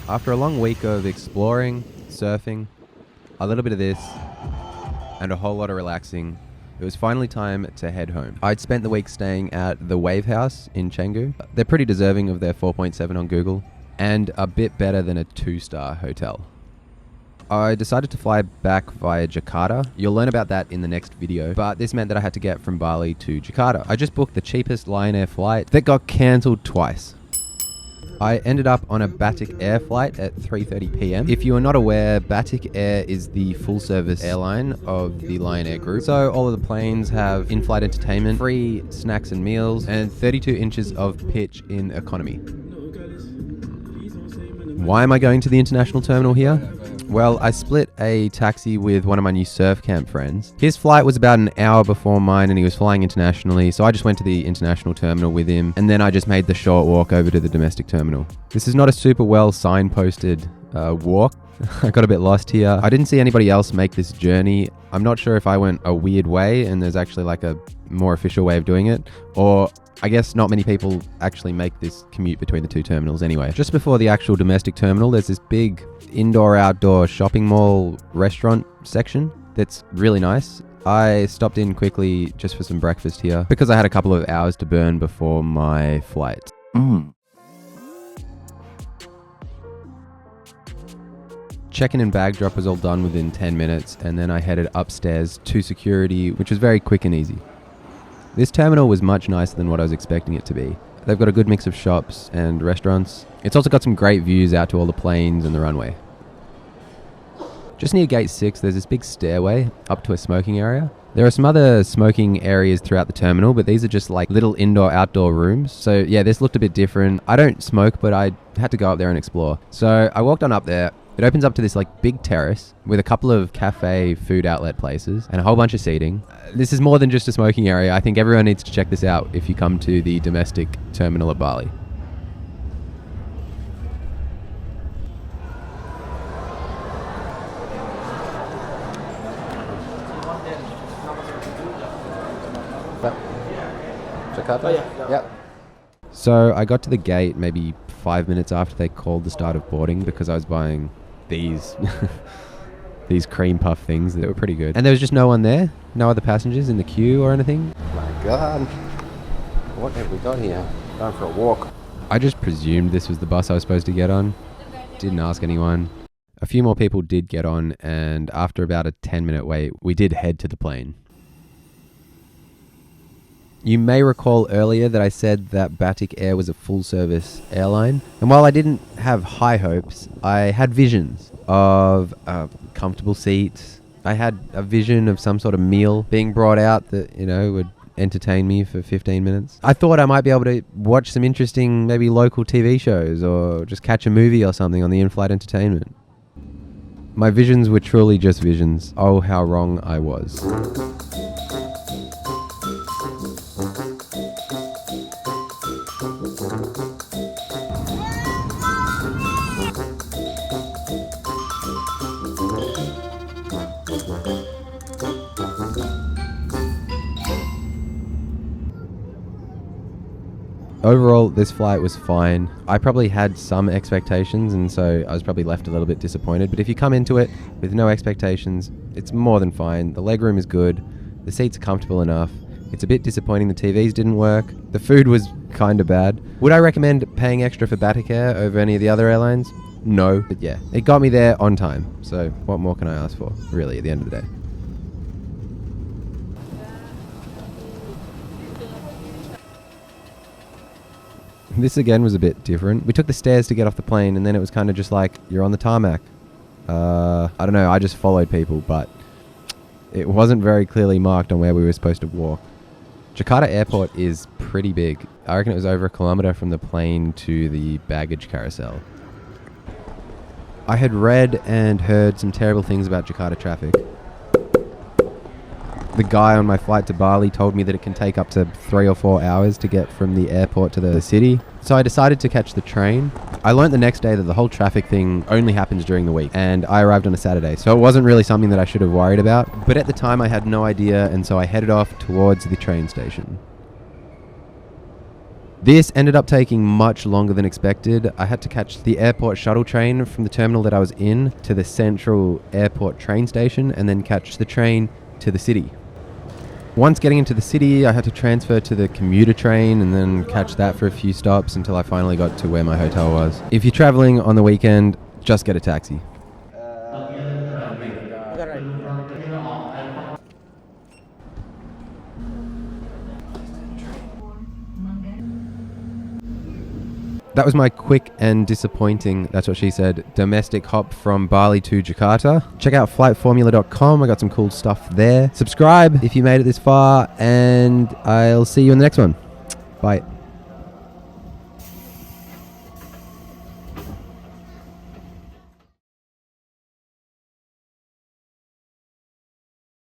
After a long week of exploring, surfing, a little bit of this, and a whole lot of relaxing, it was finally time to head home. I'd spent the week staying at the Wave House in Canggu. They're pretty deserving of their 4.7 on Google, and a bit better than a 2-star hotel. I decided to fly back via Jakarta. You'll learn about that in the next video, but this meant that I had to get from Bali to Jakarta. I just booked the cheapest Lion Air flight that got cancelled twice. I ended up on a Batik Air flight at 3:30 p.m. If you are not aware, Batik Air is the full-service airline of the Lion Air group. So all of the planes have in-flight entertainment, free snacks and meals, and 32 inches of pitch in economy. Why am I going to the international terminal here? Well, I split a taxi with one of my new surf camp friends. His flight was about an hour before mine and he was flying internationally, so I just went to the international terminal with him and then I just made the short walk over to the domestic terminal. This is not a super well signposted walk. I got a bit lost here. I didn't see anybody else make this journey. I'm not sure if I went a weird way and there's actually like a more official way of doing it, or I guess not many people actually make this commute between the two terminals anyway. Just before the actual domestic terminal, there's this big indoor-outdoor shopping mall restaurant section that's really nice. I stopped in quickly just for some breakfast here because I had a couple of hours to burn before my flight. Check-in and bag drop was all done within 10 minutes, and then I headed upstairs to security, which was very quick and easy. This terminal was much nicer than what I was expecting it to be. They've got a good mix of shops and restaurants. It's also got some great views out to all the planes and the runway. Just near gate 6, there's this big stairway up to a smoking area. There are some other smoking areas throughout the terminal, but these are just like little indoor-outdoor rooms. So yeah, this looked a bit different. I don't smoke, but I had to go up there and explore. So I walked on up there. It opens up to this like big terrace with a couple of cafe food outlet places and a whole bunch of seating. This is more than just a smoking area. I think everyone needs to check this out if you come to the domestic terminal at Bali. Jakarta? Yep. So I got to the gate maybe 5 minutes after they called the start of boarding because I was buying these these cream puff things that were pretty good. And there was just no one there? No other passengers in the queue or anything? My God. What have we got here? Going for a walk. I just presumed this was the bus I was supposed to get on. Didn't ask anyone. A few more people did get on, and after about a 10-minute wait, we did head to the plane. You may recall earlier that I said that Batik Air was a full-service airline. And while I didn't have high hopes, I had visions of a comfortable seat. I had a vision of some sort of meal being brought out that, you know, would entertain me for 15 minutes. I thought I might be able to watch some interesting, maybe local TV shows or just catch a movie or something on the in-flight entertainment. My visions were truly just visions. Oh, how wrong I was. Overall, this flight was fine. I probably had some expectations, and so I was probably left a little bit disappointed. But if you come into it with no expectations, it's more than fine. The legroom is good. The seats are comfortable enough. It's a bit disappointing the TVs didn't work. The food was kind of bad. Would I recommend paying extra for Batik Air over any of the other airlines? No. But yeah, it got me there on time. So what more can I ask for, really, at the end of the day? This again was a bit different. We took the stairs to get off the plane, and then it was kind of just like, you're on the tarmac. I don't know, I just followed people, but it wasn't very clearly marked on where we were supposed to walk. Jakarta Airport is pretty big. I reckon it was over 1 kilometer from the plane to the baggage carousel. I had read and heard some terrible things about Jakarta traffic. The guy on my flight to Bali told me that it can take up to 3 or 4 hours to get from the airport to the city. So I decided to catch the train. I learned the next day that the whole traffic thing only happens during the week, and I arrived on a Saturday, so it wasn't really something that I should have worried about. But at the time I had no idea, and so I headed off towards the train station. This ended up taking much longer than expected. I had to catch the airport shuttle train from the terminal that I was in to the central airport train station and then catch the train to the city. Once getting into the city, I had to transfer to the commuter train and then catch that for a few stops until I finally got to where my hotel was. If you're traveling on the weekend, just get a taxi. That was my quick and disappointing, that's what she said, domestic hop from Bali to Jakarta. Check out flightformula.com. I got some cool stuff there. Subscribe if you made it this far, and I'll see you in the next one. Bye.